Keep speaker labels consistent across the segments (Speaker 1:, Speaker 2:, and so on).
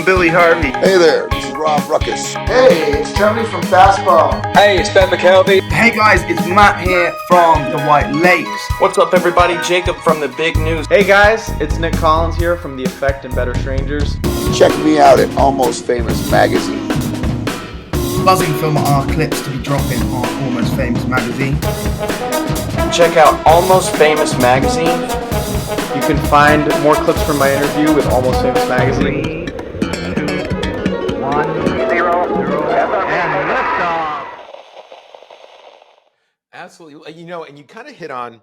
Speaker 1: Billy Harvey.
Speaker 2: Hey there, this is Rob Ruckus.
Speaker 3: Hey, it's Tony from Fastball.
Speaker 4: Hey, it's Ben McKelvey.
Speaker 1: Hey guys, it's Matt here from the White Lakes.
Speaker 5: What's up everybody, Jacob from the Big News.
Speaker 6: Hey guys, it's Nick Collins here from The Effect and Better Strangers.
Speaker 2: Check me out at Almost Famous Magazine.
Speaker 1: Buzzing from our clips to be dropping on Almost Famous Magazine.
Speaker 5: Check out Almost Famous Magazine.
Speaker 6: You can find more clips from my interview with Almost Famous Magazine.
Speaker 7: 3, 2, 1, 0, and liftoff.
Speaker 8: Absolutely. You know, and you kind of hit on,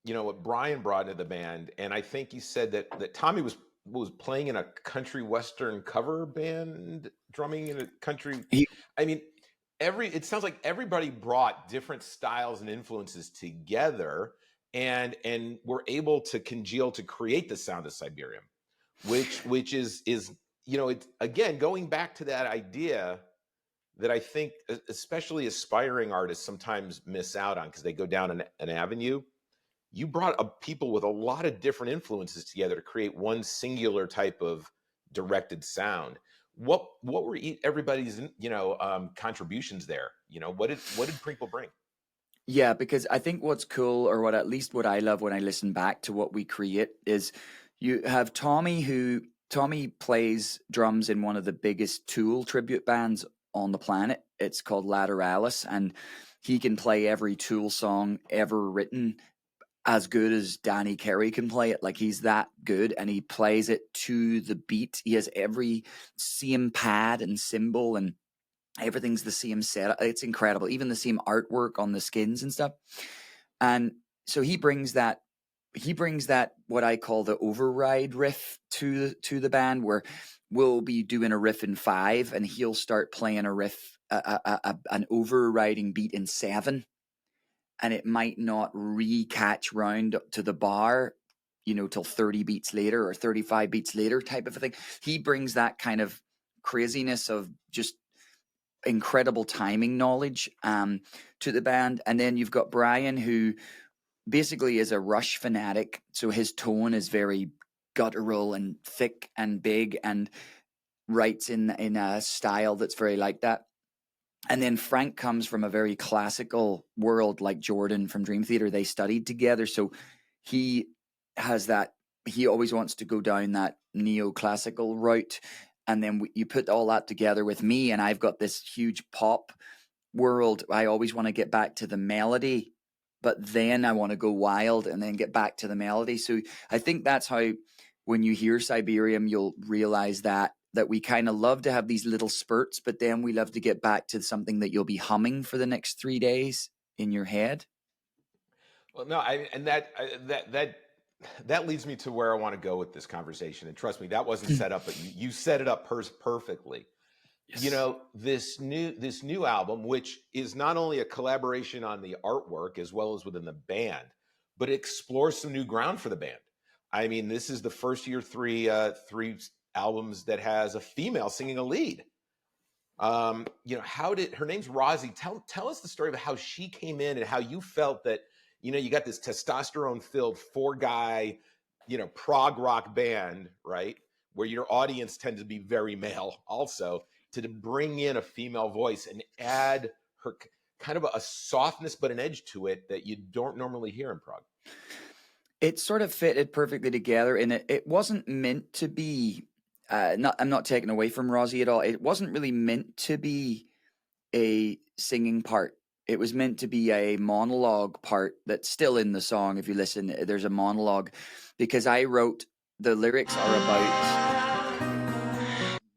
Speaker 8: you know, what Brian brought into the band. And I think you said that Tommy was playing in a country western cover band, drumming in a country. I mean, it sounds like everybody brought different styles and influences together and were able to congeal to create the sound of Cyberiam, which is, you know, it's again, going back to that idea that I think especially aspiring artists sometimes miss out on because they go down an avenue. You brought people with a lot of different influences together to create one singular type of directed sound. What were everybody's, you know, contributions there? You know, what did Prinkle bring?
Speaker 9: Yeah, because I think what's cool, or what at least what I love when I listen back to what we create, is you have Tommy plays drums in one of the biggest Tool tribute bands on the planet. It's called Lateralis, and he can play every Tool song ever written as good as Danny Carey can play it. Like, he's that good, and he plays it to the beat. He has every same pad and cymbal, and everything's the same setup. It's incredible. Even the same artwork on the skins and stuff. And so he brings that what I call the override riff to the band, where we'll be doing a riff in 5 and he'll start playing a riff, an overriding beat in 7, and it might not catch round to the bar, you know, till 30 beats later or 35 beats later type of a thing. He brings that kind of craziness of just incredible timing knowledge to the band. And then you've got Brian, who basically is a Rush fanatic, so his tone is very guttural and thick and big, and writes in a style that's very like that. And then Frank comes from a very classical world, like Jordan from Dream Theater. They studied together, so he has that. He always wants to go down that neoclassical route. And then you put all that together with me, and I've got this huge pop world. I always want to get back to the melody, but then I want to go wild and then get back to the melody. So I think that's how, when you hear Cyberiam, you'll realize that we kind of love to have these little spurts, but then we love to get back to something that you'll be humming for the next 3 days in your head.
Speaker 8: Well, no, that leads me to where I want to go with this conversation. And trust me, that wasn't set up, but you set it up perfectly. Yes. You know, this new album, which is not only a collaboration on the artwork as well as within the band, but it explores some new ground for the band. I mean, this is the first year three albums that has a female singing a lead. You know, her name's Rosie. Tell us the story of how she came in and how you felt that, you know, you got this testosterone-filled 4-guy, you know, prog rock band, right? Where your audience tends to be very male also, to bring in a female voice and add her kind of a softness but an edge to it that you don't normally hear in prog.
Speaker 9: It sort of fitted perfectly together, and it wasn't meant to be, I'm not taking away from Rosie at all. It wasn't really meant to be a singing part. It was meant to be a monologue part that's still in the song. If you listen, there's a monologue, because I wrote, the lyrics are about...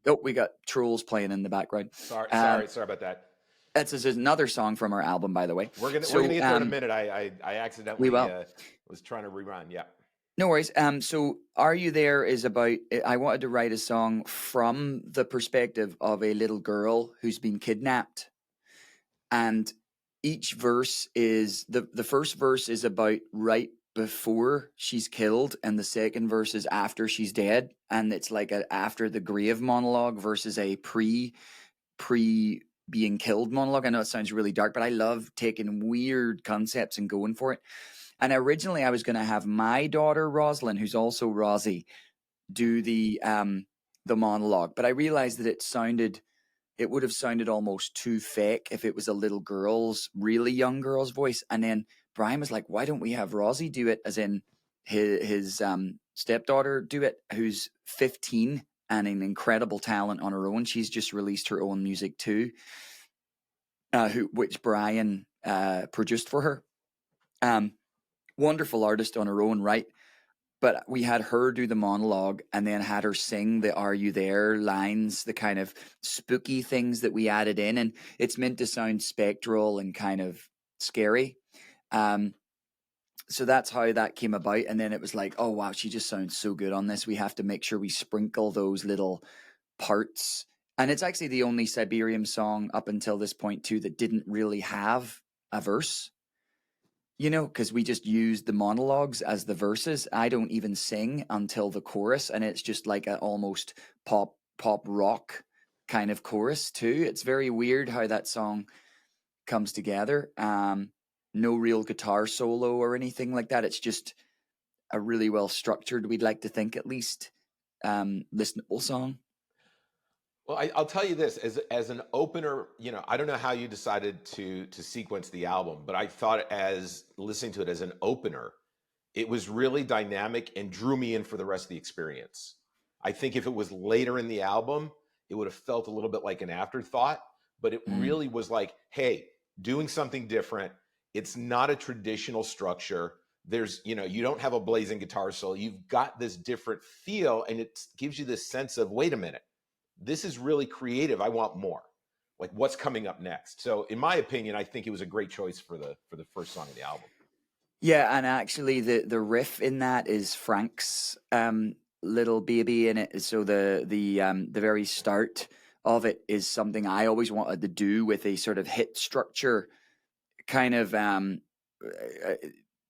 Speaker 9: Oh, we got trolls playing in the background.
Speaker 8: Sorry about that.
Speaker 9: That's another song from our album, by the way.
Speaker 8: We're gonna get there in a minute. I accidentally was trying to rerun. Yeah.
Speaker 9: No worries. So Are You There is about, I wanted to write a song from the perspective of a little girl who's been kidnapped. And each verse is, the first verse is about right before she's killed, and the second verse is after she's dead. And it's like a after the grave monologue versus a pre being killed monologue. I know it sounds really dark, but I love taking weird concepts and going for it. And originally I was going to have my daughter Rosalind, who's also Rosie, do the the monologue, but I realized that it would have sounded almost too fake if it was a little girl's, really young girl's voice. And then Brian was like, why don't we have Rosie do it, as in his stepdaughter do it, who's 15 and an incredible talent on her own. She's just released her own music too, which Brian produced for her. Wonderful artist on her own right. But we had her do the monologue and then had her sing the "Are You There" lines, the kind of spooky things that we added in. And it's meant to sound spectral and kind of scary. So that's how that came about. And then it was like, oh, wow, she just sounds so good on this. We have to make sure we sprinkle those little parts. And it's actually the only Cyberiam song up until this point, too, that didn't really have a verse. You know, because we just used the monologues as the verses. I don't even sing until the chorus, and it's just like an almost pop rock kind of chorus too. It's very weird how that song comes together. No real guitar solo or anything like that. It's just a really well structured, we'd like to think at least, listenable song.
Speaker 8: Well, I'll tell you this, as an opener, you know, I don't know how you decided to sequence the album, but I thought, as listening to it as an opener, it was really dynamic and drew me in for the rest of the experience. I think if it was later in the album, it would have felt a little bit like an afterthought, but it really was like, hey, doing something different. It's not a traditional structure. There's, you know, you don't have a blazing guitar solo. You've got this different feel, and it gives you this sense of, wait a minute, this is really creative. I want more. Like, what's coming up next? So in my opinion, I think it was a great choice for the first song of the album.
Speaker 9: Yeah, and actually the riff in that is Frank's little baby in it. So the very start of it is something I always wanted to do with a sort of hit structure, kind of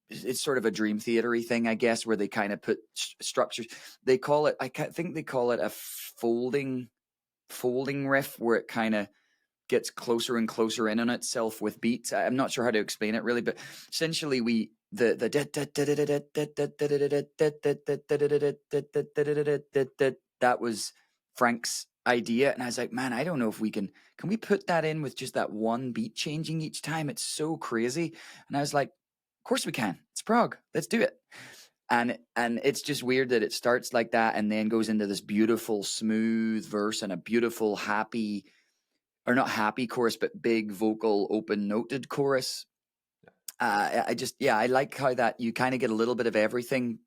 Speaker 9: it's sort of a Dream Theater-y thing, I guess, where they kind of put structures. They call it, think they call it a folding riff, where it kind of gets closer and closer in on itself with beats. I'm not sure how to explain it really, but essentially that was Frank's idea, and I was like, man, I don't know if can we put that in with just that one beat changing each time? It's so crazy. And I was like, of course we can. It's prog. Let's do it. And it's just weird that it starts like that and then goes into this beautiful smooth verse and a beautiful happy, or not happy chorus, but big vocal open noted chorus. I like how that you kind of get a little bit of everything,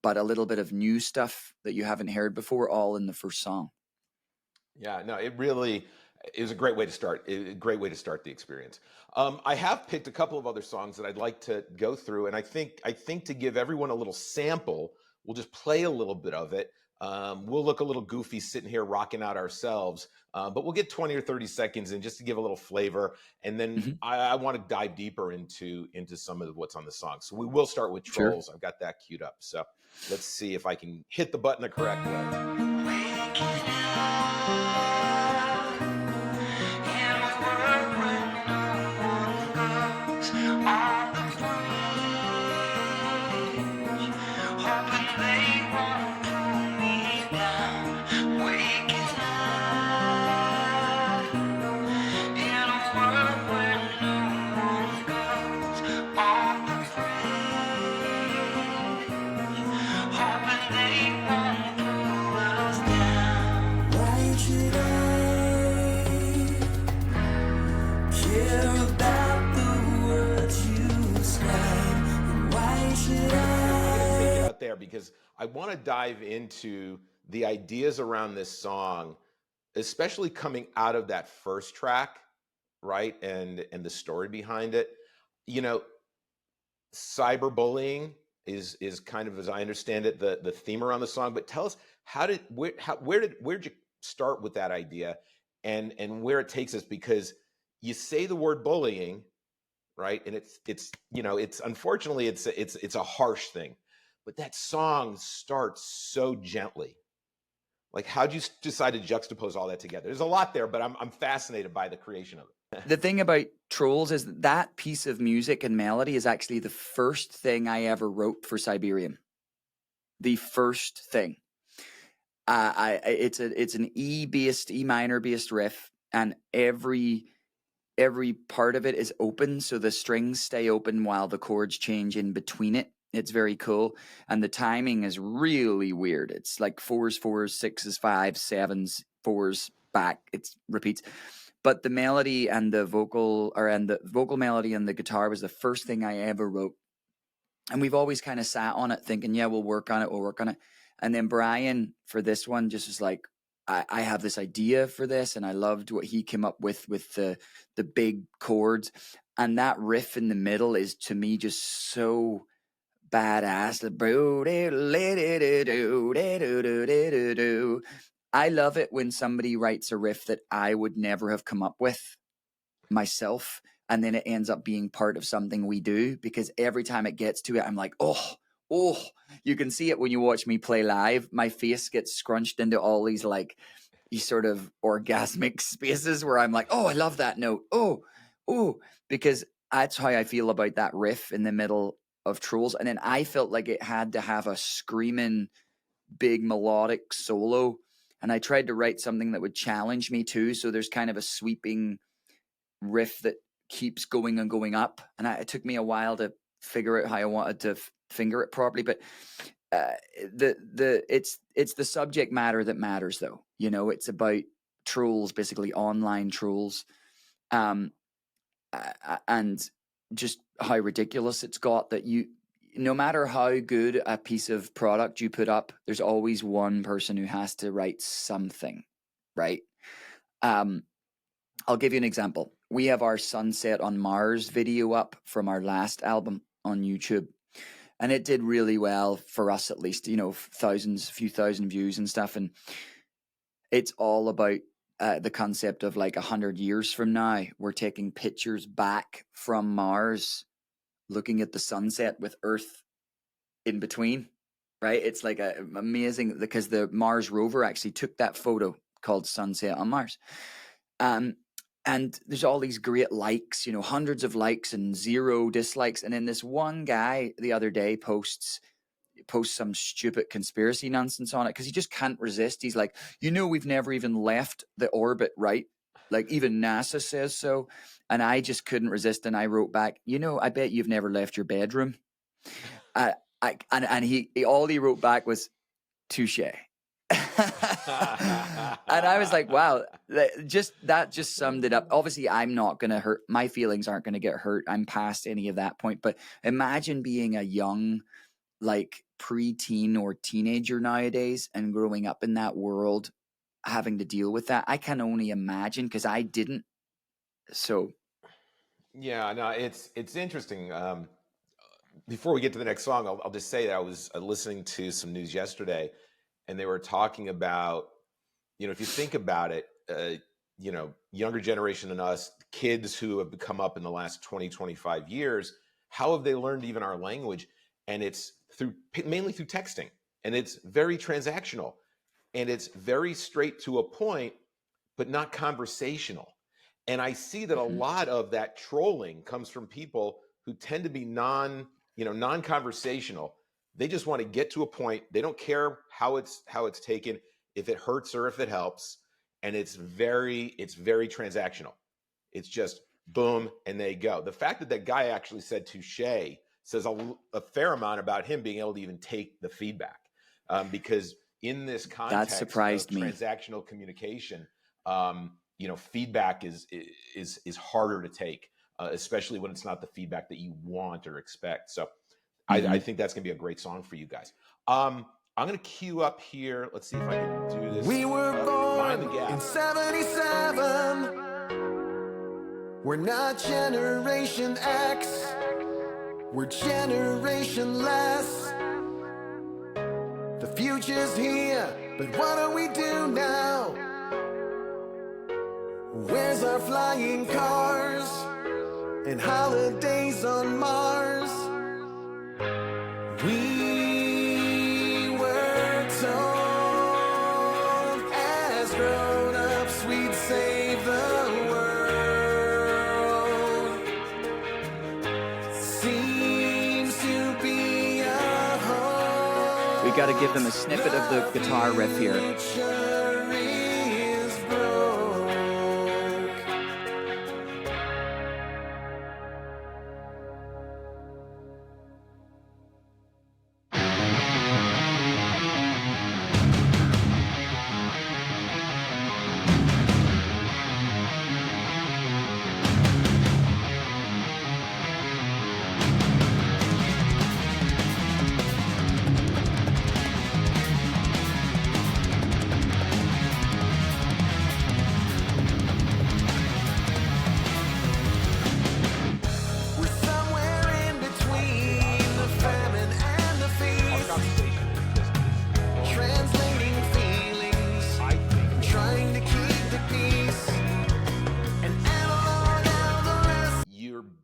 Speaker 9: but a little bit of new stuff that you haven't heard before, all in the first song.
Speaker 8: Yeah, no, it was a great way to start. A great way to start the experience. I have picked a couple of other songs that I'd like to go through, and I think to give everyone a little sample, we'll just play a little bit of it. We'll look a little goofy sitting here rocking out ourselves, but we'll get 20 or 30 seconds in just to give a little flavor, and then I want to dive deeper into some of what's on the song. So we will start with Trolls. Sure. I've got that queued up. So let's see if I can hit the button the correct way. There because I want to dive into the ideas around this song, especially coming out of that first track, right? And the story behind it. You know, cyberbullying is kind of, as I understand it, the theme around the song. But tell us, where'd you start with that idea, and where it takes us? Because you say the word bullying, right? And it's you know, it's unfortunately it's a harsh thing. But that song starts so gently. Like, how'd you decide to juxtapose all that together? There's a lot there, but I'm fascinated by the creation of it.
Speaker 9: The thing about Trolls is that piece of music and melody is actually the first thing I ever wrote for Cyberiam. The first thing. it's an E minor based riff, and every part of it is open, so the strings stay open while the chords change in between it. It's very cool, and the timing is really weird. It's like 4s, 6s, 5s, 7s, 4s back. It repeats, but the melody and the vocal melody and the guitar was the first thing I ever wrote, and we've always kind of sat on it thinking, yeah, we'll work on it, and then Brian for this one just was like, I have this idea for this, and I loved what he came up with the big chords, and that riff in the middle is to me just so badass. I love it when somebody writes a riff that I would never have come up with myself, and then it ends up being part of something we do, because every time it gets to it, I'm like, oh, you can see it when you watch me play live. My face gets scrunched into all these like these sort of orgasmic spaces where I'm like, oh, I love that note. Oh, because that's how I feel about that riff in the middle of Trolls. And then I felt like it had to have a screaming big melodic solo. And I tried to write something that would challenge me too. So there's kind of a sweeping riff that keeps going and going up. And it took me a while to figure out how I wanted to finger it properly, but it's the subject matter that matters, though. You know, it's about trolls, basically online trolls, and just how ridiculous it's got that no matter how good a piece of product you put up, there's always one person who has to write something, right? I'll give you an example. We have our Sunset on Mars video up from our last album on YouTube. And it did really well for us, at least, you know, a few thousand views and stuff. And it's all about the concept of like 100 years from now, we're taking pictures back from Mars, looking at the sunset with Earth in between, right? It's like amazing, because the Mars rover actually took that photo called Sunset on Mars. And there's all these great likes, you know, hundreds of likes and 0 dislikes. And then this one guy the other day posts some stupid conspiracy nonsense on it, because he just can't resist. He's like, you know, we've never even left the orbit, right? Like even NASA says so. And I just couldn't resist. And I wrote back, you know, I bet you've never left your bedroom. And all he wrote back was touche. And I was like, wow, that just summed it up. Obviously, I'm not going to hurt. My feelings aren't going to get hurt. I'm past any of that point. But imagine being a young, like preteen or teenager nowadays and growing up in that world, having to deal with that. I can only imagine, because I didn't. So.
Speaker 8: Yeah, no, it's interesting. Before we get to the next song, I'll just say that I was listening to some news yesterday, and they were talking about, you know, if you think about it, you know, younger generation than us, kids who have come up in the last 20, 25 years, how have they learned even our language? And it's mainly through texting, and it's very transactional, and it's very straight to a point, but not conversational. And I see that a lot of that trolling comes from people who tend to be non-conversational. They just want to get to a point. They don't care how it's taken, if it hurts or if it helps. And it's very transactional. It's just boom, and they go. The fact that guy actually said touche says a fair amount about him being able to even take the feedback. Because in this context
Speaker 9: that surprised
Speaker 8: of
Speaker 9: me.
Speaker 8: Transactional communication, you know, feedback is harder to take, especially when it's not the feedback that you want or expect. So I think that's gonna be a great song for you guys. I'm gonna queue up here. Let's see if I can do this.
Speaker 4: We were born in 77. We're not Generation X. We're Generation Less. The future's here, but what do we do now? Where's our flying cars and holidays on Mars? We were told as grown-ups we'd save the world. Seems to be a hope.
Speaker 9: We got to give them a snippet of the guitar riff here.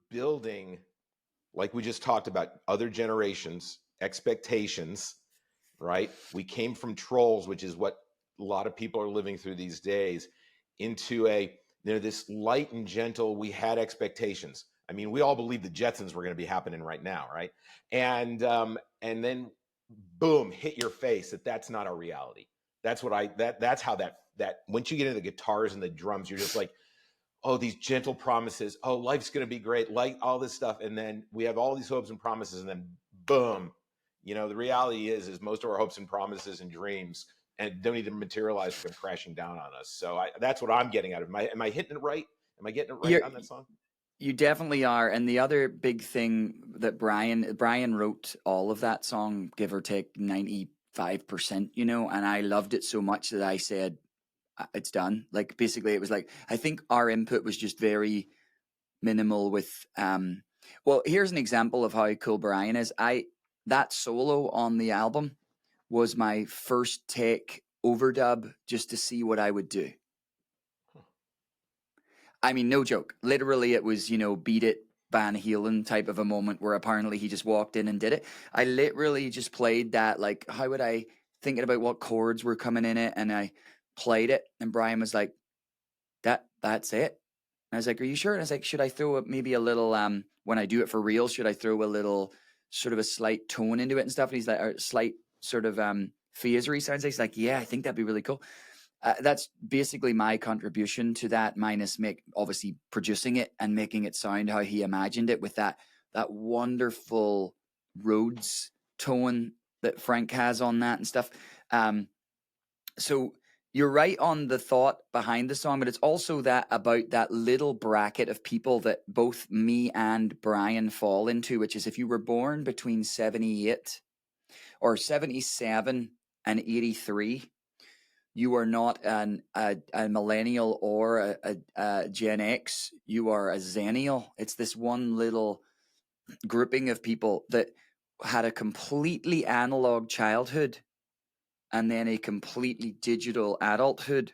Speaker 8: Building, like we just talked about, other generations, expectations, right? We came from trolls, which is what a lot of people are living through these days, into this light and gentle. We had expectations. I mean, we all believed the Jetsons were going to be happening right now, right? And then boom, hit your face that's not our reality. That's how that once you get into the guitars and the drums, you're just like, oh, these gentle promises. Oh, life's going to be great. Like all this stuff. And then we have all these hopes and promises, and then boom, the reality is most of our hopes and promises and dreams and don't even materialize, come crashing down on us. So that's what I'm getting out of it. Am I hitting it right? Am I getting it right on that song?
Speaker 9: You definitely are. And the other big thing that Brian wrote all of that song, give or take 95%, and I loved it so much that I said, it's done. Like, basically it was like, I think our input was just very minimal with, well, here's an example of how cool Brian is. That solo on the album was my first take overdub just to see what I would do. I mean, no joke. Literally it was, Beat It, Van Halen type of a moment where apparently he just walked in and did it. I literally just played that, like, how would I, thinking about what chords were coming in it, and I played it, and Brian was like, that's it. And I was like, are you sure? And I was like, should I throw maybe a little, when I do it for real, should I throw a little sort of a slight tone into it and stuff? And he's like, a slight sort of phasery sounds. He's like, yeah, I think that'd be really cool. That's basically my contribution to that, minus obviously producing it and making it sound how he imagined it, with that wonderful Rhodes tone that Frank has on that and stuff. So you're right on the thought behind the song, but it's also that about that little bracket of people that both me and Brian fall into, which is if you were born between 78 or 77 and 83, you are not a millennial or a Gen X. You are a Xenial. It's this one little grouping of people that had a completely analog childhood and then a completely digital adulthood.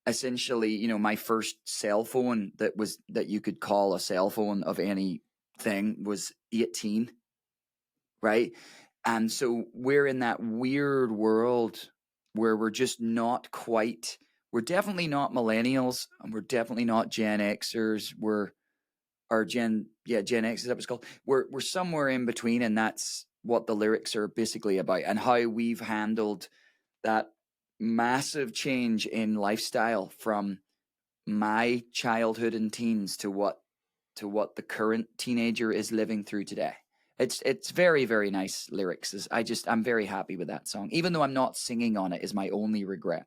Speaker 9: Essentially, my first cell phone that you could call a cell phone of anything was 18, right? And so we're in that weird world where we're just not quite, we're definitely not millennials, and we're definitely not Gen Xers. Gen X is that what it's called. We're somewhere in between, and that's what the lyrics are basically about, and how we've handled that massive change in lifestyle from my childhood and teens to what the current teenager is living through today. It's very, very nice lyrics. I'm very happy with that song, even though I'm not singing on it. Is my only regret.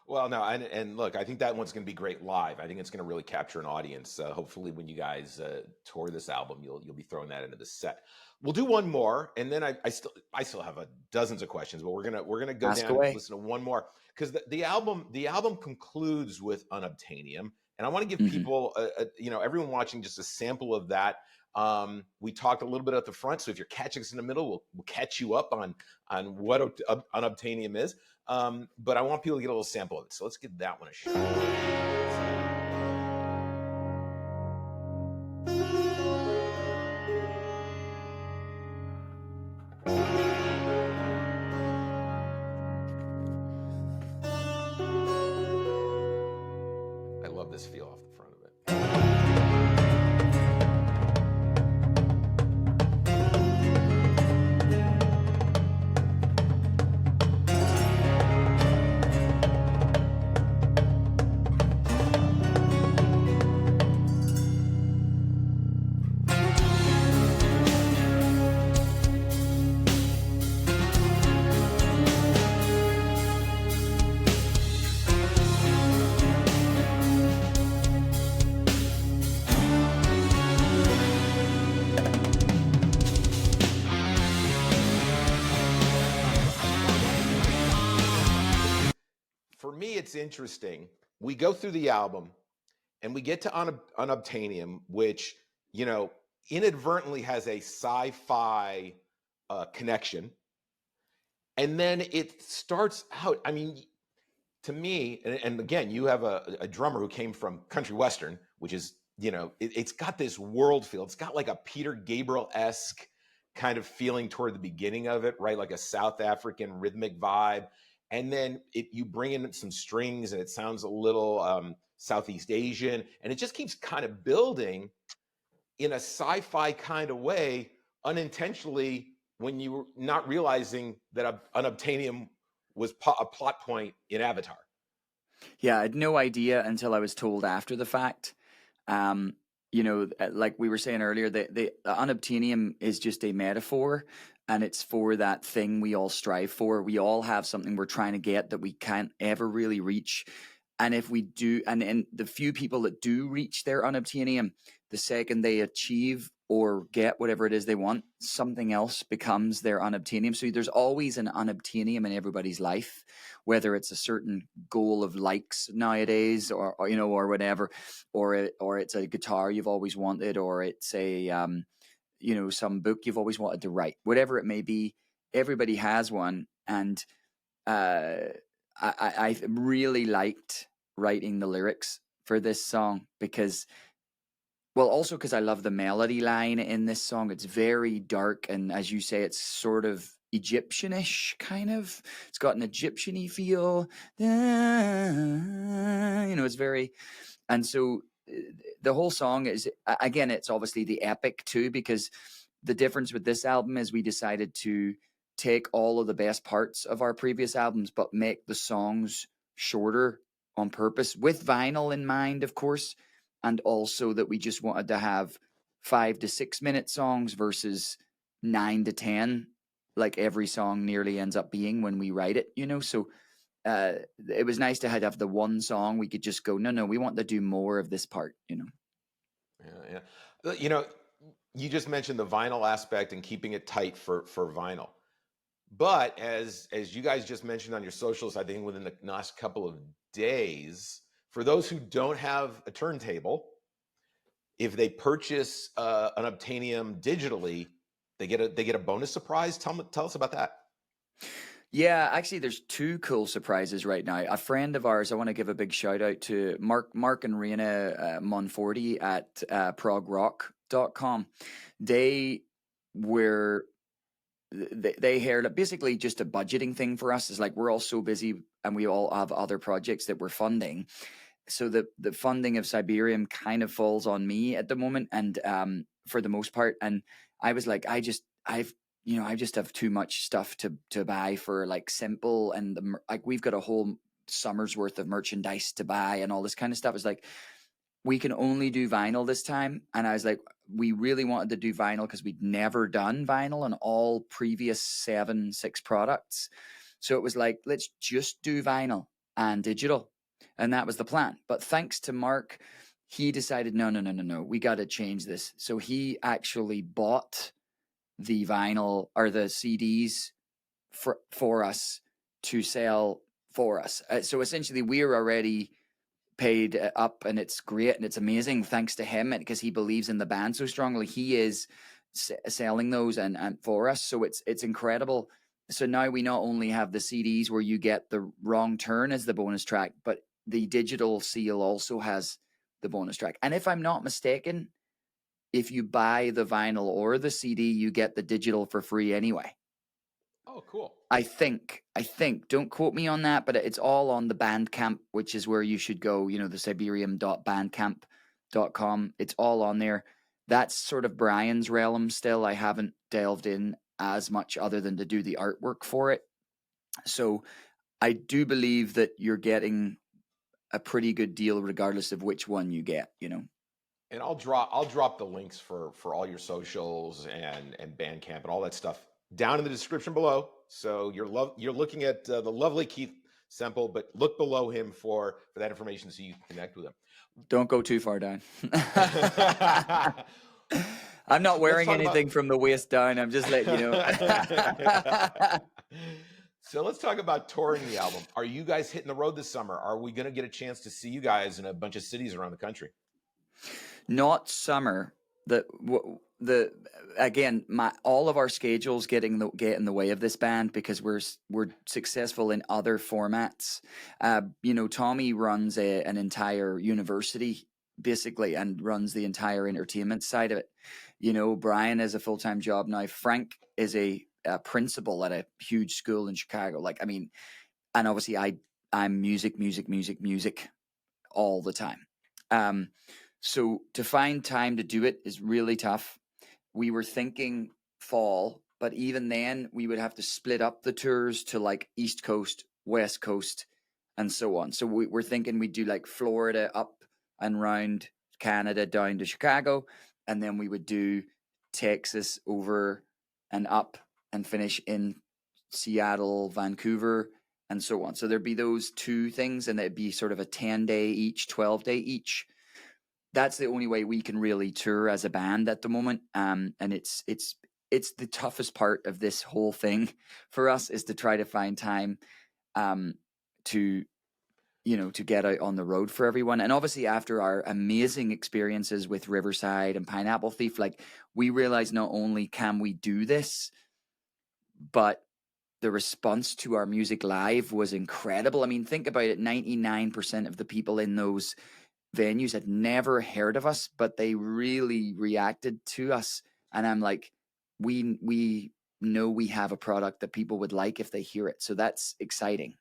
Speaker 8: Well, no, and look, I think that one's going to be great live. I think it's going to really capture an audience. Hopefully, when you guys tour this album, you'll be throwing that into the set. We'll do one more, and then I still have dozens of questions, but we're gonna go down and listen to one more, because the album concludes with UnObtanium, and I want to give people everyone watching just a sample of that. We talked a little bit at the front, so if you're catching us in the middle, we'll catch you up on what UnObtanium is. But I want people to get a little sample of it, so let's give that one a shot. I love this feel off the front of it. for me, it's interesting. We go through the album and we get to UnObtanium, which, you know, inadvertently has a sci-fi connection. And then it starts out, I mean, to me, and again, you have a drummer who came from country western, which is, you know, it's got this world feel. It's got like a Peter Gabriel-esque kind of feeling toward the beginning of it, right? Like a South African rhythmic vibe. And then you bring in some strings and it sounds a little Southeast Asian. And it just keeps kind of building in a sci-fi kind of way, unintentionally, when you were not realizing that UnObtanium was a plot point in Avatar.
Speaker 9: Yeah, I had no idea until I was told after the fact. You know, like we were saying earlier, the UnObtanium is just a metaphor, and it's for that thing we all strive for. We all have something we're trying to get that we can't ever really reach. And if we do, and the few people that do reach their UnObtanium, the second they achieve or get whatever it is they want, something else becomes their UnObtanium. So there's always an UnObtanium in everybody's life, whether it's a certain goal of likes nowadays, or you know, or whatever, or it's a guitar you've always wanted, or it's a you know, some book you've always wanted to write, whatever it may be. Everybody has one, and I really liked writing the lyrics for this song because, well, also because I love the melody line in this song. It's very dark, and as you say, it's sort of Egyptianish, kind of. It's got an Egyptian-y feel. You know, it's very, and so the whole song is, again, it's obviously the epic too, because the difference with this album is we decided to take all of the best parts of our previous albums, but make the songs shorter on purpose, with vinyl in mind, of course, and also that we just wanted to have 5 to 6 minute songs versus 9 to 10, like every song nearly ends up being when we write it, you know. So it was nice to have the one song we could just go, no, we want to do more of this part, you know.
Speaker 8: Yeah. You know, you just mentioned the vinyl aspect and keeping it tight for vinyl. But as you guys just mentioned on your socials, I think within the last couple of days, for those who don't have a turntable, if they purchase UnObtanium digitally, they get a bonus surprise. Tell us about that.
Speaker 9: Yeah, actually, there's 2 cool surprises right now. A friend of ours, I want to give a big shout out to Mark and Rena Monforti at progrock.com. They heard basically just a budgeting thing for us. It's like we're all so busy and we all have other projects that we're funding. So the funding of Cyberiam kind of falls on me at the moment, and for the most part. And I was like, I just have too much stuff to buy for like Simple, and like we've got a whole summer's worth of merchandise to buy and all this kind of stuff. It's like, we can only do vinyl this time. And I was like, we really wanted to do vinyl because we'd never done vinyl on all previous 6 products. So it was like, let's just do vinyl and digital. And that was the plan. But thanks to Mark, he decided, no, we got to change this. So he actually bought the vinyl or the CDs for us to sell for us. So essentially we're already paid up, and it's great and it's amazing thanks to him, because he believes in the band so strongly. He is selling those and for us. So it's incredible. So now we not only have the CDs where you get the Wrong Turn as the bonus track, but the digital seal also has the bonus track. And if I'm not mistaken, if you buy the vinyl or the CD, you get the digital for free anyway.
Speaker 8: Oh, cool.
Speaker 9: I think, don't quote me on that, but it's all on the Bandcamp, which is where you should go, you know, the Cyberiam.bandcamp.com. It's all on there. That's sort of Brian's realm still. I haven't delved in as much other than to do the artwork for it. So I do believe that you're getting a pretty good deal regardless of which one you get, you know.
Speaker 8: And I'll drop the links for all your socials and Bandcamp and all that stuff down in the description below. So you're looking at the lovely Keith Semple, but look below him for that information so you can connect with him.
Speaker 9: Don't go too far down. I'm not wearing anything from the waist down. I'm just letting you know.
Speaker 8: So let's talk about touring the album. Are you guys hitting the road this summer? Are we going to get a chance to see you guys in a bunch of cities around the country?
Speaker 9: Not summer. The again, all of our schedules get in the way of this band because we're successful in other formats. Tommy runs an entire university basically and runs the entire entertainment side of it. Brian has a full-time job now. Frank is a principal at a huge school in Chicago. And obviously I'm music all the time. So to find time to do it is really tough. We were thinking fall, but even then we would have to split up the tours to like East Coast, West Coast, and so on. So we're thinking we'd do like Florida up and round Canada down to Chicago, and then we would do Texas over and up and finish in Seattle, Vancouver, and so on. So there'd be those two things, and it'd be sort of a 10-day each, 12-day each. That's the only way we can really tour as a band at the moment. And it's the toughest part of this whole thing for us is to try to find time to get out on the road for everyone. And obviously after our amazing experiences with Riverside and Pineapple Thief, we realized not only can we do this, but the response to our music live was incredible. I mean, think about it. 99% of the people in those venues had never heard of us, but they really reacted to us. And I'm like, we know we have a product that people would like if they hear it. So that's exciting,